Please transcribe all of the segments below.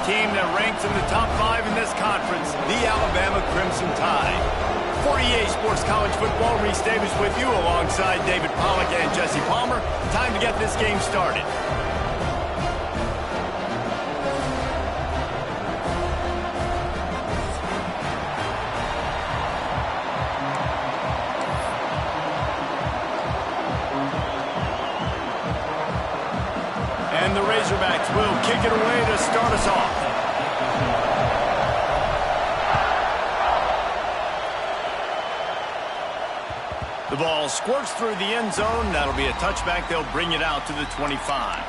team that ranks in the top 5 in this conference, the Alabama Crimson Tide. For EA Sports College Football, Reese Davis with you alongside David Pollack and Jesse Palmer. Time to get this game started. And the Razorbacks will kick it away to start us off. The ball squirts through the end zone. That'll be a touchback. They'll bring it out to the 25.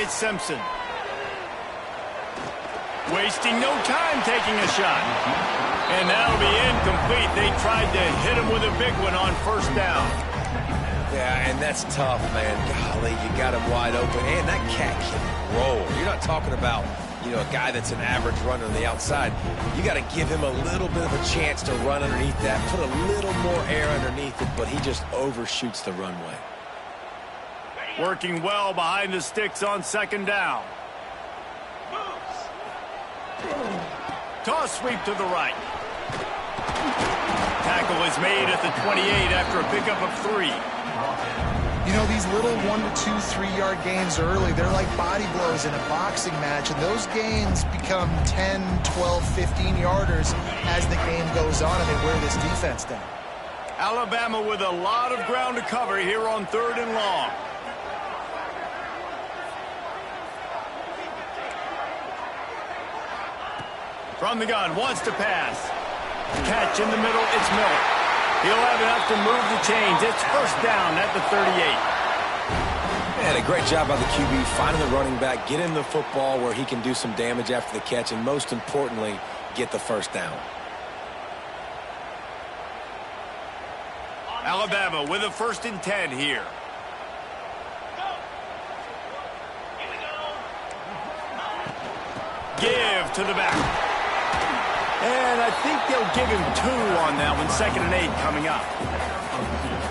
It's Simpson. Wasting no time taking a shot. And that'll be incomplete. They tried to hit him with a big one on first down. Yeah, and that's tough, man. Golly, you got him wide open. And that cat can roll. You're not talking about, a guy that's an average runner on the outside. You got to give him a little bit of a chance to run underneath that, put a little more air underneath it, but he just overshoots the runway. Working well behind the sticks on second down. Toss sweep to the right. Tackle is made at the 28 after a pickup of 3. These little 1 to 2, 3-yard gains early, they're like body blows in a boxing match, and those gains become 10, 12, 15-yarders as the game goes on, and they wear this defense down. Alabama with a lot of ground to cover here on 3rd and long. From the gun, wants to pass. Catch in the middle, it's Miller. He'll have enough to move the chains. It's first down at the 38. Man, a great job by the QB, finding the running back, get him the football where he can do some damage after the catch, and most importantly, get the first down. Alabama with a 1st and 10 here. Give to the back. And I think they'll give him 2 on that one. 2nd and 8 coming up.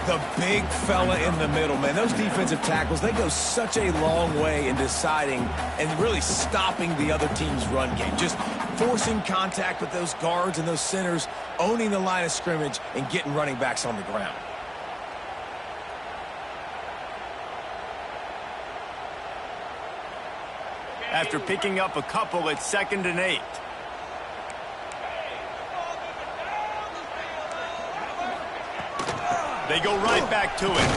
The big fella in the middle, man. Those defensive tackles, they go such a long way in deciding and really stopping the other team's run game. Just forcing contact with those guards and those centers, owning the line of scrimmage, and getting running backs on the ground. After picking up a couple, it's 2nd and 8. They go right back to it.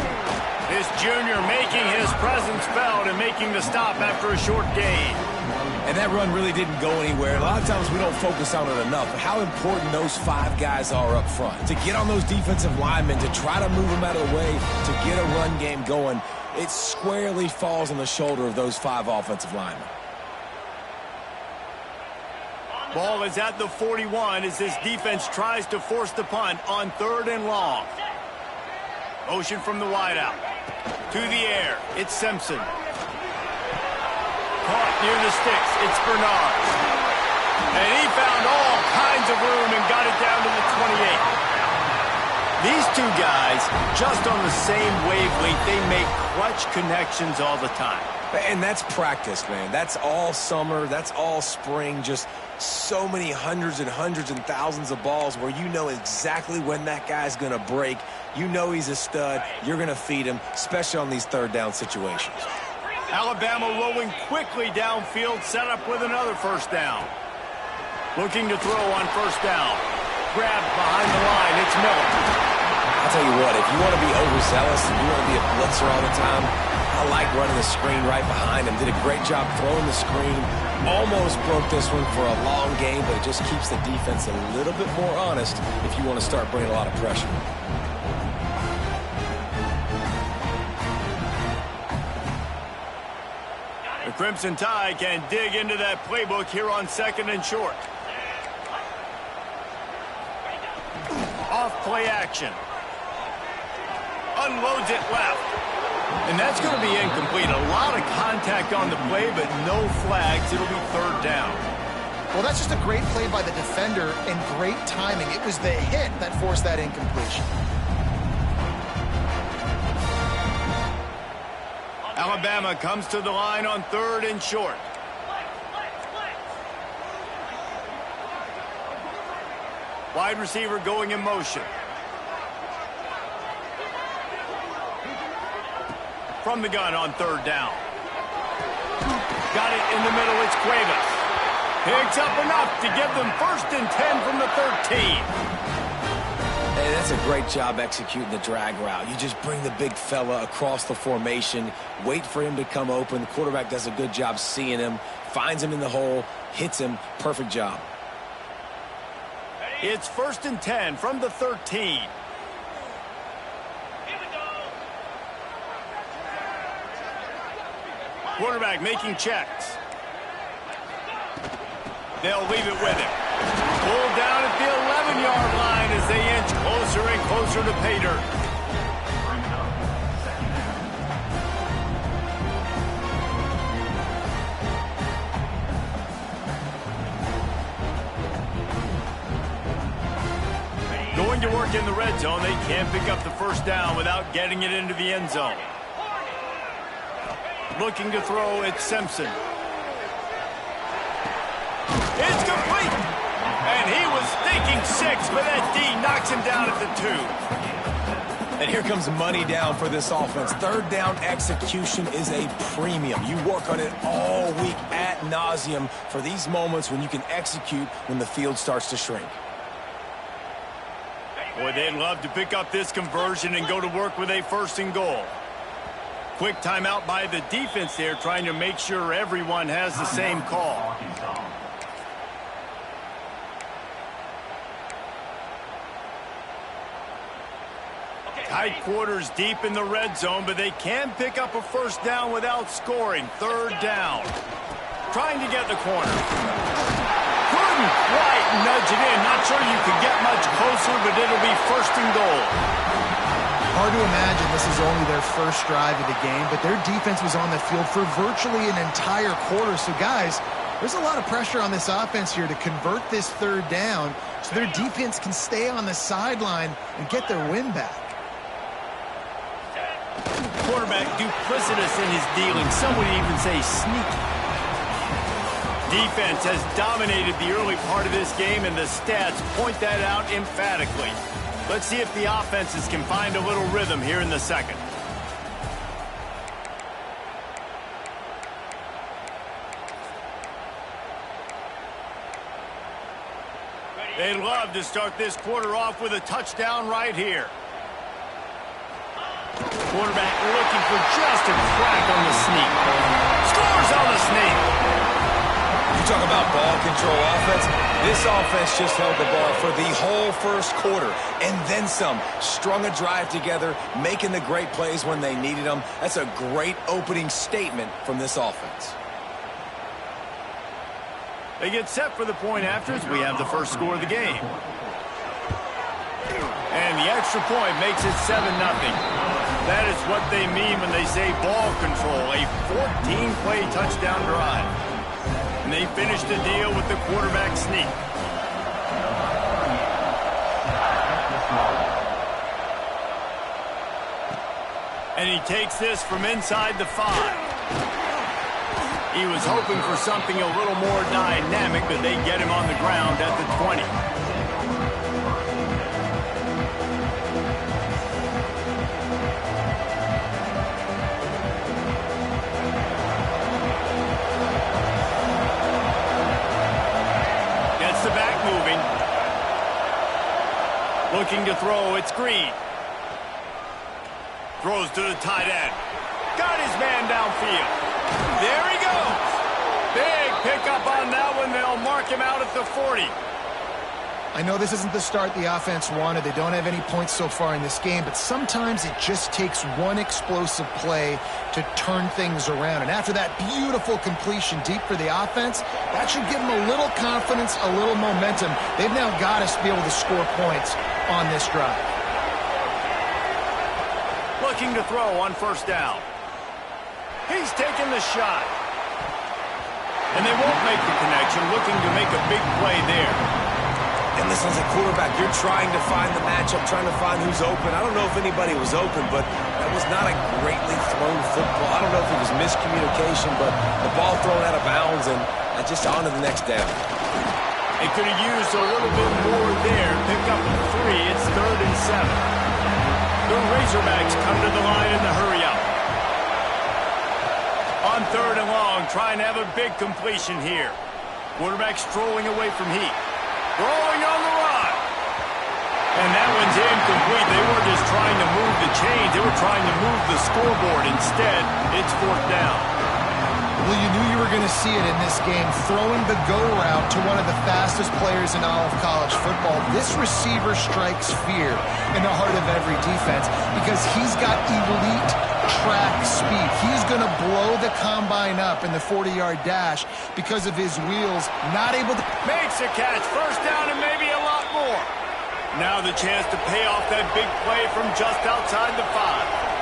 This junior making his presence felt and making the stop after a short gain. And that run really didn't go anywhere. A lot of times we don't focus on it enough, but how important those 5 guys are up front. To get on those defensive linemen, to try to move them out of the way, to get a run game going, it squarely falls on the shoulder of those 5 offensive linemen. Ball is at the 41 as this defense tries to force the punt on 3rd and long. Motion from the wideout. To the air. It's Simpson. Caught near the sticks. It's Bernard. And he found all kinds of room and got it down to the 28. These 2 guys, just on the same wavelength, they make clutch connections all the time. And that's practice, man. That's all summer. That's all spring. Just so many hundreds and thousands of balls where you know exactly when that guy's going to break. You know he's a stud. You're going to feed him, especially on these 3rd down situations. Alabama rolling quickly downfield, set up with another first down. Looking to throw on first down. Grabbed behind the line. It's Miller. I'll tell you what, if you want to be overzealous and you want to be a blitzer all the time, I like running the screen right behind him. Did a great job throwing the screen. Almost broke this one for a long game, but it just keeps the defense a little bit more honest if you want to start bringing a lot of pressure. The Crimson Tide can dig into that playbook here on 2nd and short. Off play action. Unloads it left. And that's going to be incomplete. A lot of contact mark on the play, but no flags. It'll be third down. Well, that's just a great play by the defender and great timing. It was the hit that forced that incompletion. Alabama comes to the line on third and short. Wide receiver going in motion. From the gun on third down. Got it in the middle, it's Cuevas. Picks up enough to give them 1st and 10 from the 13. Hey, that's a great job executing the drag route. You just bring the big fella across the formation, wait for him to come open. The quarterback does a good job seeing him, finds him in the hole, hits him. Perfect job. It's 1st and 10 from the 13. Quarterback making checks. They'll leave it with him. Pulled down at the 11-yard line as they inch closer and closer to pay dirt. Going to work in the red zone, they can't pick up the 1st down without getting it into the end zone. Looking to throw at Simpson. It's complete. And he was thinking 6, but that D knocks him down at the 2. And here comes money down for this offense. Third down execution is a premium. You work on it all week ad nauseum for these moments when you can execute when the field starts to shrink. Boy, they'd love to pick up this conversion and go to work with a 1st and goal. Quick timeout by the defense there, trying to make sure everyone has the same call. Tight quarters deep in the red zone, but they can pick up a 1st down without scoring. 3rd down. Trying to get the corner. Couldn't quite nudge it in. Not sure you could get much closer, but it'll be 1st and goal. Hard to imagine this is only their first drive of the game, but their defense was on the field for virtually an entire quarter. So, guys, there's a lot of pressure on this offense here to convert this 3rd down so their defense can stay on the sideline and get their win back. Quarterback duplicitous in his dealing. Some would even say sneaky. Defense has dominated the early part of this game, and the stats point that out emphatically. Let's see if the offenses can find a little rhythm here in the second. They'd love to start this quarter off with a touchdown right here. Quarterback looking for just a crack on the sneak. Scores on the sneak. You talk about ball control offense. This offense just held the ball for the whole 1st quarter and then some. Strung a drive together, making the great plays when they needed them. That's a great opening statement from this offense. They get set for the point after as we have the 1st score of the game. And the extra point makes it 7-0. That is what they mean when they say ball control, a 14-play touchdown drive. And they finish the deal with the quarterback sneak. And he takes this from inside the 5. He was hoping for something a little more dynamic, but they get him on the ground at the 20. Gets the back moving. Looking to throw, it's Green. Throws to the tight end. Got his man downfield. There he goes. Big pickup on that one. They'll mark him out at the 40. I know this isn't the start the offense wanted. They don't have any points so far in this game, but sometimes it just takes one explosive play to turn things around. And after that beautiful completion deep for the offense, that should give them a little confidence, a little momentum. They've now got to be able to score points on this drive. Looking to throw on 1st down. He's taking the shot. And they won't make the connection, looking to make a big play there. And listen, as a quarterback, you're trying to find the matchup, trying to find who's open. I don't know if anybody was open, but that was not a greatly thrown football. I don't know if it was miscommunication, but the ball thrown out of bounds and just on to the next down. They could have used a little bit more there. Pick up a 3. It's 3rd and 7. The Razorbacks come to the line in the hurry up. On 3rd and long, trying to have a big completion here. Quarterback strolling away from Heat. Throwing on the run. And that one's incomplete. They weren't just trying to move the chains. They were trying to move the scoreboard. Instead, it's 4th down. Well, you knew you were going to see it in this game, throwing the go route to one of the fastest players in all of college football. This receiver strikes fear in the heart of every defense because he's got elite track speed. He's going to blow the combine up in the 40-yard dash because of his wheels, not able to... Makes a catch, 1st down and maybe a lot more. Now the chance to pay off that big play from just outside the 5.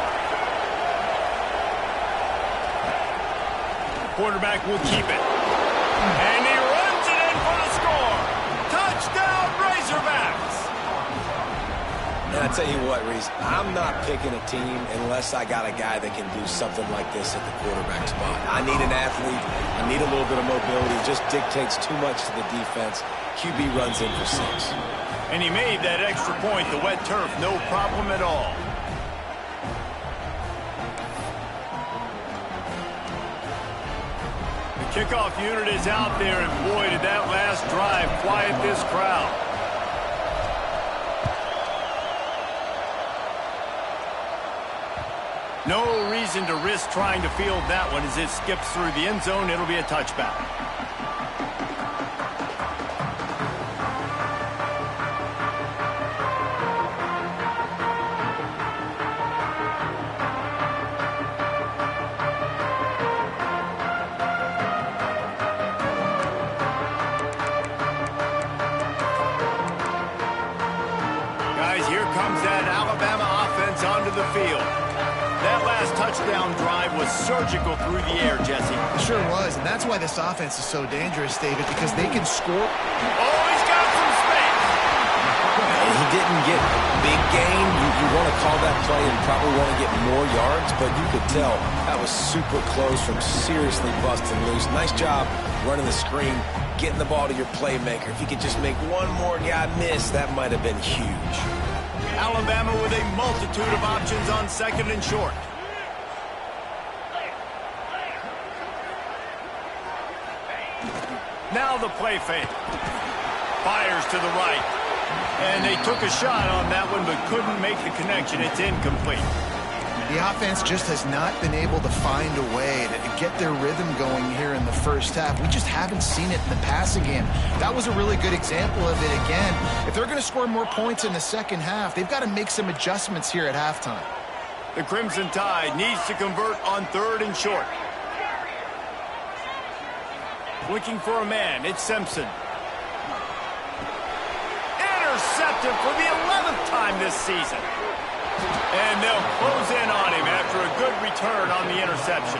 Quarterback will keep it. And he runs it in for the score. Touchdown, Razorbacks. And I tell you what, Reese, I'm not picking a team unless I got a guy that can do something like this at the quarterback spot. I need an athlete. I need a little bit of mobility. It just dictates too much to the defense. QB runs in for 6. And he made that extra point, the wet turf, no problem at all. Kickoff unit is out there, and boy, did that last drive quiet this crowd. No reason to risk trying to field that one. As it skips through the end zone, it'll be a touchback. Comes that Alabama offense onto the field. That last touchdown drive was surgical through the air, Jesse. It sure was, and that's why this offense is so dangerous, David, because they can score. Oh, he's got some space. And he didn't get a big gain. You want to call that play and probably want to get more yards, but you could tell that was super close from seriously busting loose. Nice job running the screen, getting the ball to your playmaker. If you could just make one more guy miss, that might have been huge. Alabama with a multitude of options on 2nd and short. Now the play fake. Fires to the right. And they took a shot on that one but couldn't make the connection. It's incomplete. The offense just has not been able to find a way to get their rhythm going here in the first half. We just haven't seen it in the passing game. That was a really good example of it again. If they're going to score more points in the second half, they've got to make some adjustments here at halftime. The Crimson Tide needs to convert on 3rd and short. Looking for a man, it's Simpson. Intercepted for the 11th time this season. And they'll close in on him after a good return on the interception.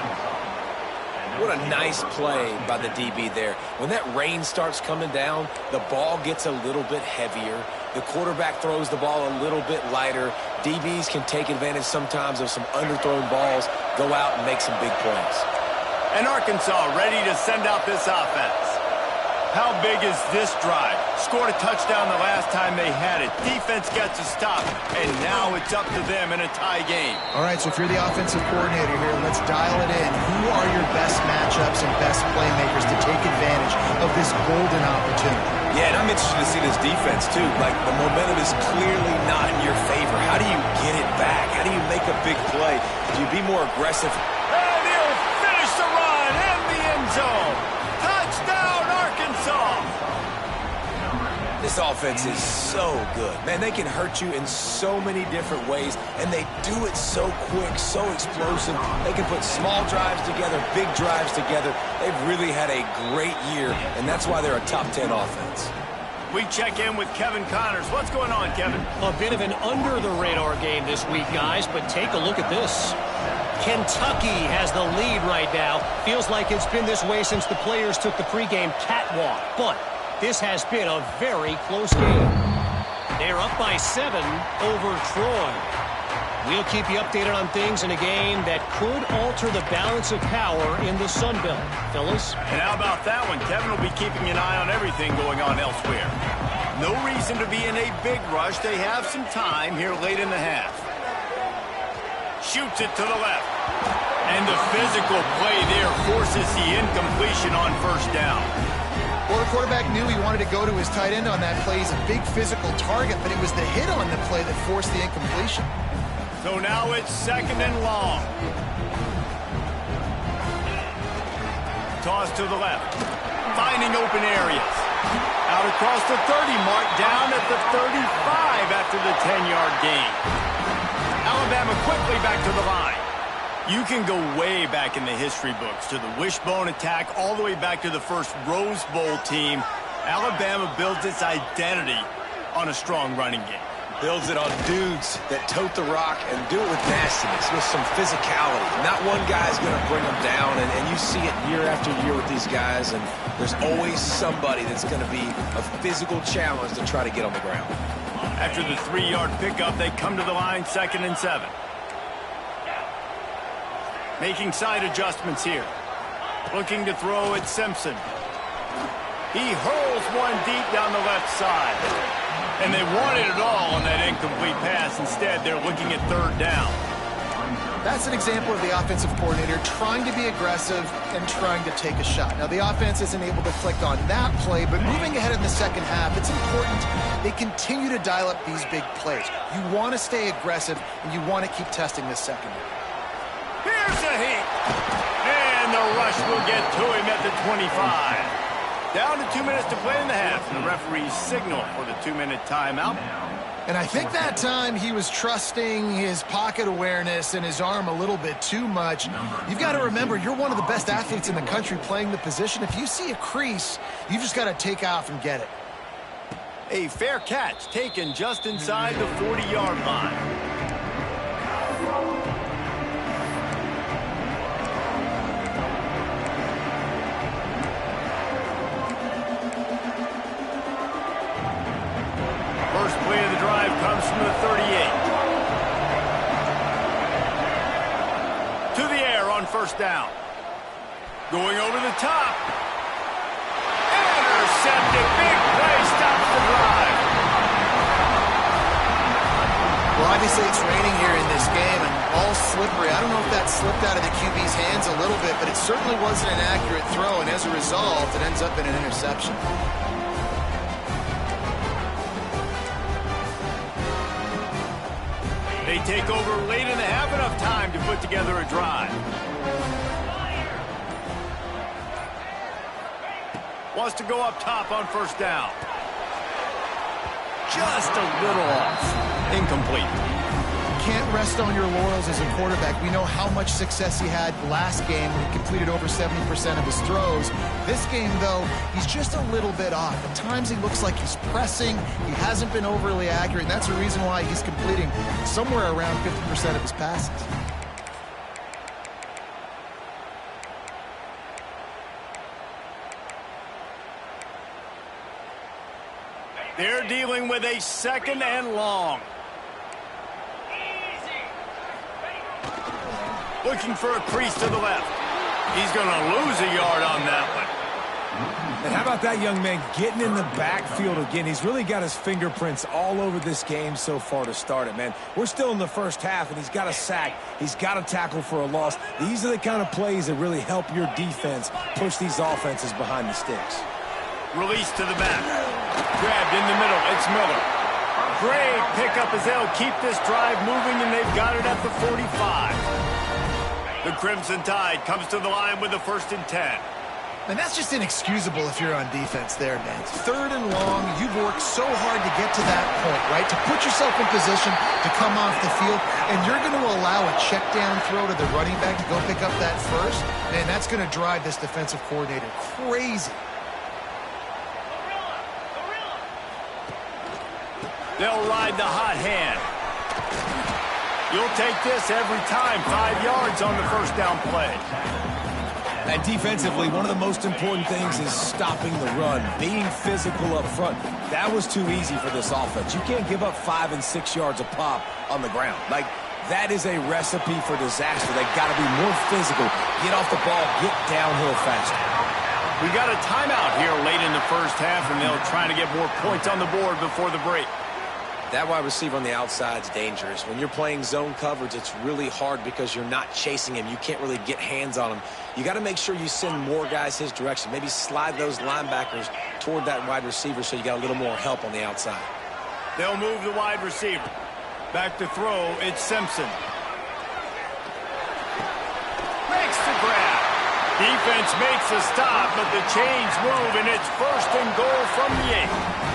What a nice play by the DB there. When that rain starts coming down, the ball gets a little bit heavier. The quarterback throws the ball a little bit lighter. DBs can take advantage sometimes of some underthrown balls, go out and make some big plays. And Arkansas ready to send out this offense. How big is this drive? Scored a touchdown the last time they had it. Defense gets a stop, and now it's up to them in a tie game. All right, so if you're the offensive coordinator here, let's dial it in. Who are your best matchups and best playmakers to take advantage of this golden opportunity? Yeah, and I'm interested to see this defense, too. Like, the momentum is clearly not in your favor. How do you get it back? How do you make a big play? Do you be more aggressive? And he'll finish the run in the end zone. Touchdown, Arkansas. This offense is so good. Man, they can hurt you in so many different ways, and they do it so quick, so explosive. They can put small drives together, big drives together. They've really had a great year, and that's why they're a top 10 offense. We check in with Kevin Connors. What's going on, Kevin? A bit of an under-the-radar game this week, guys, but take a look at this. Kentucky has the lead right now. Feels like it's been this way since the players took the pregame catwalk. But this has been a very close game. They're up by 7 over Troy. We'll keep you updated on things in a game that could alter the balance of power in the Sun Belt. Fellas? And how about that one? Kevin will be keeping an eye on everything going on elsewhere. No reason to be in a big rush. They have some time here late in the half. Shoots it to the left. And the physical play there forces the incompletion on first down. Well, the quarterback knew he wanted to go to his tight end on that play. He's a big physical target, but it was the hit on the play that forced the incompletion. So now it's 2nd and long. Toss to the left. Finding open areas. Out across the 30 mark, down at the 35 after the 10-yard gain. Alabama quickly back to the line. You can go way back in the history books to the wishbone attack all the way back to the first Rose Bowl team. Alabama builds its identity on a strong running game. Builds it on dudes that tote the rock and do it with nastiness, with some physicality. Not one guy's going to bring them down, and you see it year after year with these guys, and there's always somebody that's going to be a physical challenge to try to get on the ground. After the 3-yard pickup, they come to the line, 2nd and 7. Making side adjustments here. Looking to throw at Simpson. He hurls one deep down the left side. And they wanted it all on that incomplete pass. Instead, they're looking at 3rd down. That's an example of the offensive coordinator trying to be aggressive and trying to take a shot. Now, the offense isn't able to click on that play, but moving ahead in the second half, it's important they continue to dial up these big plays. You want to stay aggressive, and you want to keep testing this secondary. Here's a hit. And the rush will get to him at the 25. Down to 2 minutes to play in the half, and the referee's signal for the 2-minute timeout. And I think that time he was trusting his pocket awareness and his arm a little bit too much. You've got to remember, you're one of the best athletes in the country playing the position. If you see a crease, you've just got to take off and get it. A fair catch taken just inside the 40-yard line. First play of the drive comes from the 38. To the air on first down. Going over the top. Intercepted. Big play stops the drive. Well, obviously it's raining here in this game and all slippery. I don't know if that slipped out of the QB's hands a little bit, but it certainly wasn't an accurate throw, and as a result, it ends up in an interception. They take over late in the half, enough time to put together a drive. Wants to go up top on first down. Just a little off. Incomplete. Can't rest on your laurels as a quarterback. We know how much success he had last game when he completed over 70% of his throws. This game, though, he's just a little bit off. At times he looks like he's pressing. He hasn't been overly accurate, and that's the reason why he's completing somewhere around 50% of his passes. They're dealing with a 2nd and long. Looking for a crease to the left. He's going to lose a yard on that one. And how about that young man getting in the backfield again? He's really got his fingerprints all over this game so far to start it, man. We're still in the first half, and he's got a sack. He's got a tackle for a loss. These are the kind of plays that really help your defense push these offenses behind the sticks. Release to the back. Grabbed in the middle. It's Miller. Great pickup as they'll keep this drive moving, and they've got it at the 45. The Crimson Tide comes to the line with the 1st and 10. And that's just inexcusable if you're on defense there, man. 3rd and long, you've worked so hard to get to that point, right? To put yourself in position to come off the field, and you're going to allow a check down throw to the running back to go pick up that first. Man, that's going to drive this defensive coordinator crazy. They'll ride the hot hand. You'll take this every time. 5 yards on the first down play. And defensively, one of the most important things is stopping the run, being physical up front. That was too easy for this offense. You can't give up 5 and 6 yards a pop on the ground. Like, that is a recipe for disaster. They got to be more physical, get off the ball, get downhill faster. We got a timeout here late in the first half, and they'll try to get more points on the board before the break. That wide receiver on the outside is dangerous. When you're playing zone coverage, it's really hard because you're not chasing him. You can't really get hands on him. You got to make sure you send more guys his direction. Maybe slide those linebackers toward that wide receiver so you got a little more help on the outside. They'll move the wide receiver. Back to throw, it's Simpson. Makes the grab. Defense makes a stop, but the chains move, and it's 1st and goal from the 8.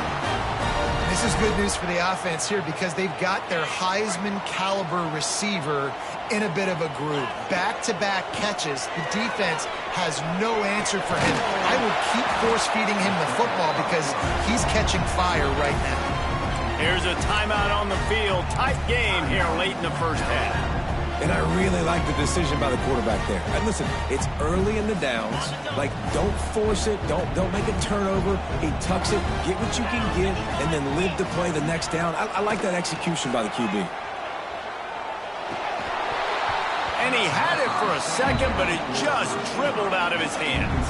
This is good news for the offense here because they've got their Heisman caliber receiver in a bit of a groove. Back-to-back catches. The defense has no answer for him. I will keep force-feeding him the football because he's catching fire right now. Here's a timeout on the field. Tight game here late in the first half. And I really like the decision by the quarterback there. And listen, it's early in the downs. Like, don't force it. Don't make a turnover. He tucks it, get what you can get, and then live to play the next down. I like that execution by the QB. And he had it for a second, but it just dribbled out of his hands.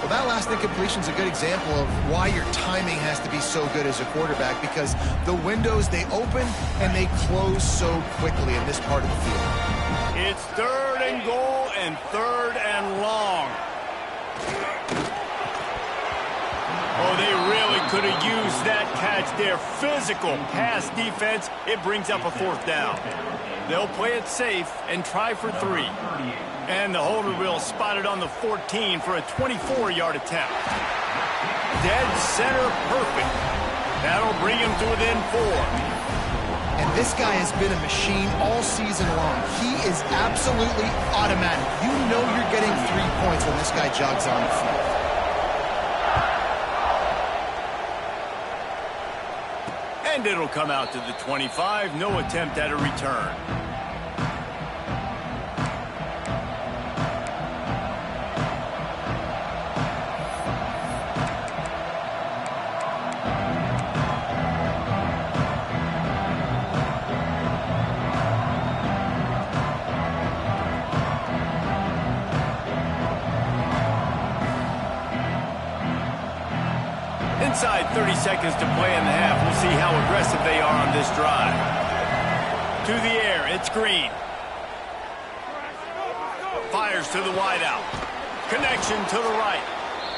Well, that last incompletion is a good example of why your timing has to be so good as a quarterback because the windows, they open and they close so quickly in this part of the field. It's 3rd and goal and 3rd and long. Oh, they really could have used that catch there. Physical pass defense. It brings up a 4th down. They'll play it safe and try for 3. And the holder will spot it on the 14 for a 24-yard attempt. Dead center perfect. That'll bring him to within 4. And this guy has been a machine all season long. He is absolutely automatic. You know you're getting 3 points when this guy jogs on the field. And it'll come out to the 25. No attempt at a return. Inside 30 seconds to play in the half. We'll see how aggressive they are on this drive. To the air, it's Green. Fires to the wideout. Connection to the right.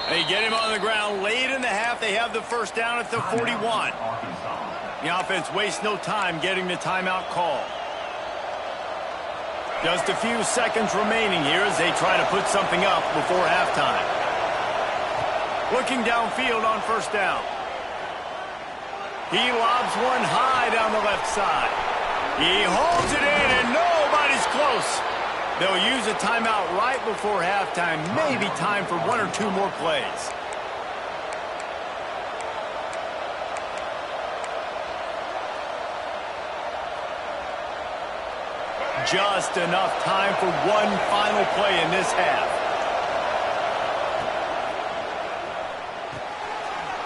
They get him on the ground late in the half. They have the first down at the 41. The offense wastes no time getting the timeout call. Just a few seconds remaining here as they try to put something up before halftime. Looking downfield on first down. He lobs one high down the left side. He holds it in, and nobody's close. They'll use a timeout right before halftime. Maybe time for 1 or 2 more plays. Just enough time for one final play in this half.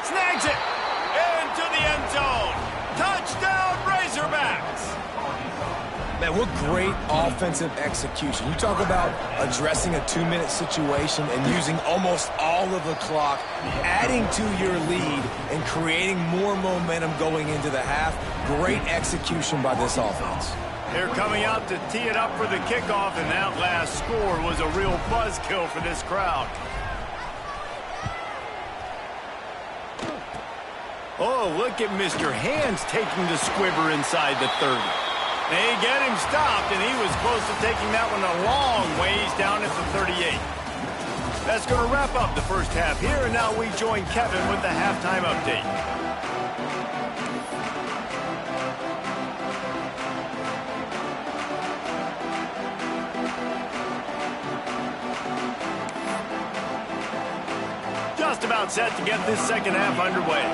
Snags it into the end zone. Touchdown, Razorbacks. Man, what great offensive execution. You talk about addressing a 2-minute situation and using almost all of the clock, adding to your lead and creating more momentum going into the half. Great execution by this offense. They're coming out to tee it up for the kickoff, and that last score was a real buzzkill for this crowd. Oh, look at Mr. Hands taking the squibber inside the 30. They get him stopped, and he was close to taking that one a long ways down at the 38. That's going to wrap up the first half here, and now we join Kevin with the halftime update. Just about set to get this second half underway.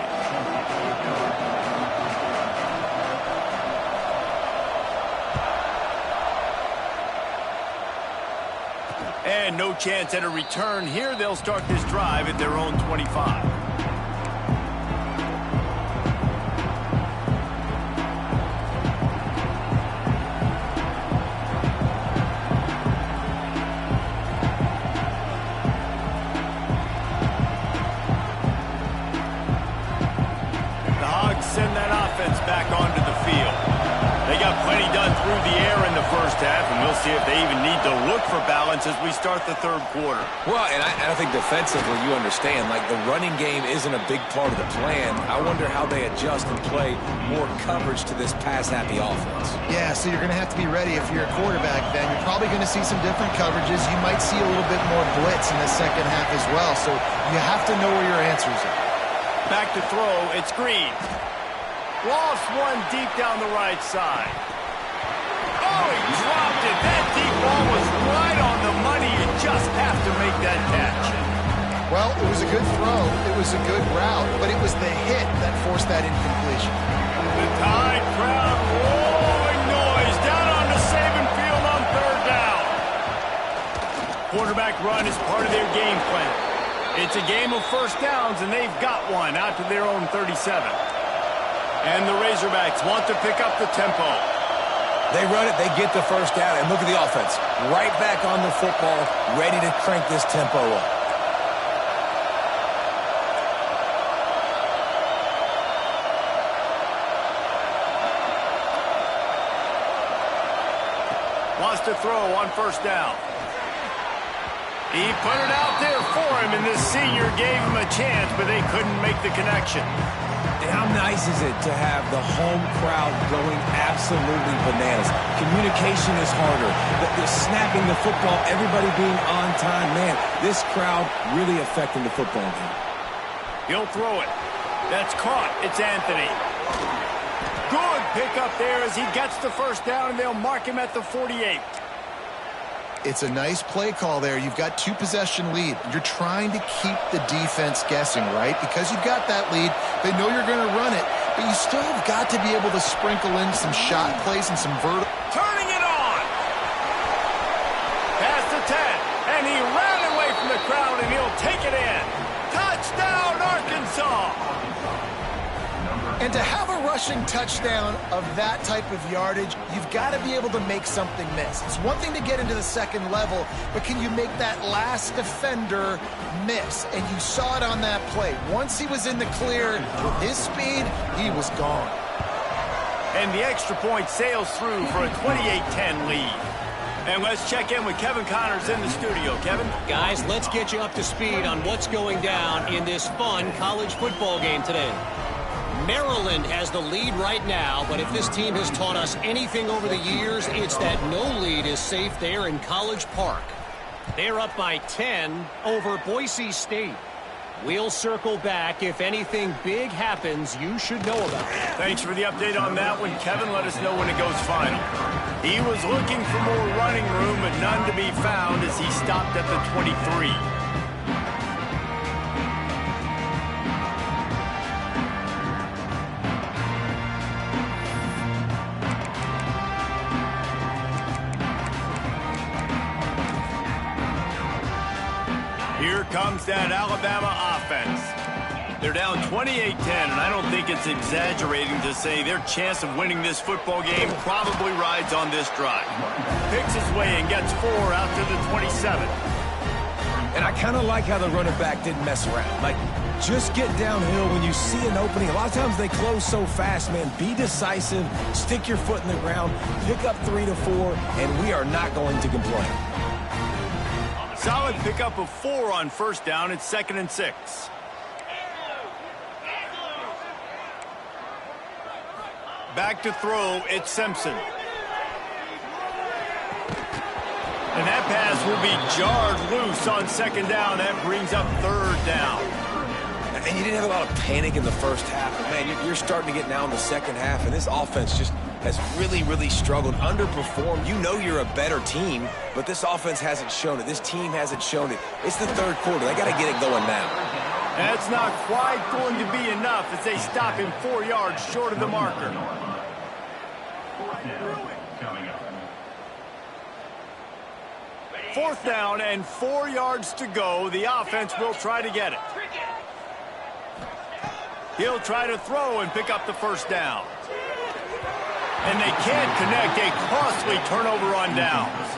And no chance at a return here. They'll start this drive at their own 25. Send that offense back onto the field. They got plenty done through the air in the first half, and we'll see if they even need to look for balance as we start the third quarter. Well, and I think defensively, you understand, like the running game isn't a big part of the plan. I wonder how they adjust and play more coverage to this pass-happy offense. Yeah, so you're going to have to be ready if you're a quarterback, then. You're probably going to see some different coverages. You might see a little bit more blitz in the second half as well, so you have to know where your answers are. Back to throw, it's Green. Lost one deep down the right side. Oh, he dropped it. That deep ball was right on the money. You just have to make that catch. Well, it was a good throw. It was a good route, but it was the hit that forced that incompletion. The Tide crowd rolling noise down onto Saban Field on third down. Quarterback run is part of their game plan. It's a game of first downs, and they've got one out to their own 37. And the Razorbacks want to pick up the tempo. They run it, they get the first down, and look at the offense. Right back on the football, ready to crank this tempo up. Wants to throw on first down. He put it out there for him, and this senior gave him a chance, but they couldn't make the connection. How nice is it to have the home crowd going absolutely bananas? Communication is harder. The snapping the football, everybody being on time. Man, this crowd really affecting the football game. He'll throw it. That's caught. It's Anthony. Good pickup there as he gets the first down, and they'll mark him at the 48. It's a nice play call there. You've got two-possession lead. You're trying to keep the defense guessing, right? Because you've got that lead, they know you're going to run it, but you still have got to be able to sprinkle in some shot plays and some vertical. Turning it on! Past the 10, and he ran away from the crowd, and he'll take it in. Touchdown, Arkansas! And to have a rushing touchdown of that type of yardage, you've got to be able to make something miss. It's one thing to get into the second level, but can you make that last defender miss? And you saw it on that play. Once he was in the clear with his speed, he was gone. And the extra point sails through for a 28-10 lead. And let's check in with Kevin Connors in the studio. Kevin? Guys, let's get you up to speed on what's going down in this fun college football game today. Maryland has the lead right now, but if this team has taught us anything over the years, it's that no lead is safe there in College Park. They're up by 10 over Boise State. We'll circle back. If anything big happens, you should know about it. Thanks for the update on that one, Kevin. Let us know when it goes final. He was looking for more running room, but none to be found as he stopped at the 23. Here comes that Alabama offense. They're down 28-10, and I don't think it's exaggerating to say their chance of winning this football game probably rides on this drive. Picks his way and gets 4 out to the 27. And I kind of like how the running back didn't mess around. Like, just get downhill when you see an opening. A lot of times they close so fast, man. Be decisive, stick your foot in the ground, pick up 3 to 4, and we are not going to complain. Solid pickup of 4 on first down. It's 2nd and 6. Back to throw, it's Simpson. And that pass will be jarred loose on 2nd down. That brings up 3rd down. And you didn't have a lot of panic in the first half. But man, you're starting to get now in the second half, and this offense just has really struggled, underperformed. You know you're a better team, but this offense hasn't shown it. This team hasn't shown it. It's the third quarter. They got to get it going now. That's not quite going to be enough as they stop him 4 yards short of the marker. 4th down and 4 yards to go. The offense will try to get it. He'll try to throw and pick up the 1st down. And they can't connect. A costly turnover on downs.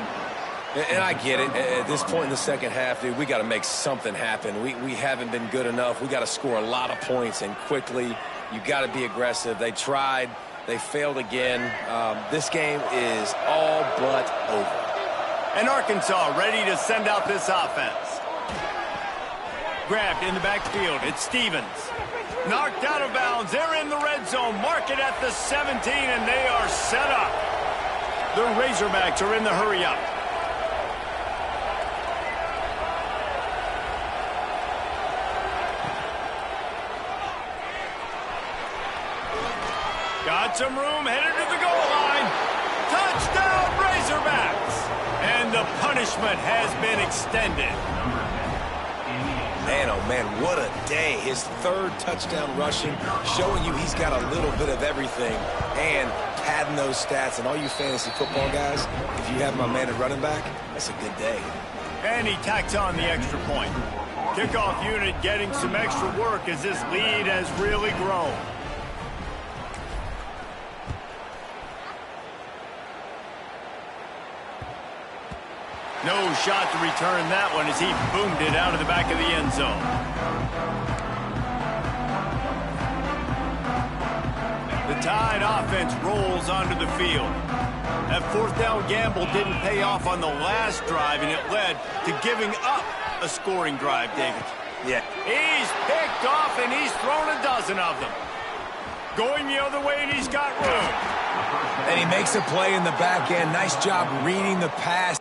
And I get it. At this point in the second half, dude, we got to make something happen. We haven't been good enough. We got to score a lot of points and quickly. You got to be aggressive. They tried. They failed again. This game is all but over. And Arkansas ready to send out this offense. Grabbed in the backfield. It's Stevens. Knocked out of bounds. They're in the red zone. Mark it at the 17, and they are set up. The Razorbacks are in the hurry-up. Got some room, headed to the goal line. Touchdown, Razorbacks! And the punishment has been extended. Man, oh man, what a day. His 3rd touchdown rushing, showing you he's got a little bit of everything and padding those stats. And all you fantasy football guys, if you have my man at running back, that's a good day. And he tacks on the extra point. Kickoff unit getting some extra work as this lead has really grown. No shot to return that one as he boomed it out of the back of the end zone. The Tide offense rolls onto the field. That 4th down gamble didn't pay off on the last drive, and it led to giving up a scoring drive, David. Yeah. He's picked off, and he's thrown a dozen of them. Going the other way, and he's got room. And he makes a play in the back end. Nice job reading the pass.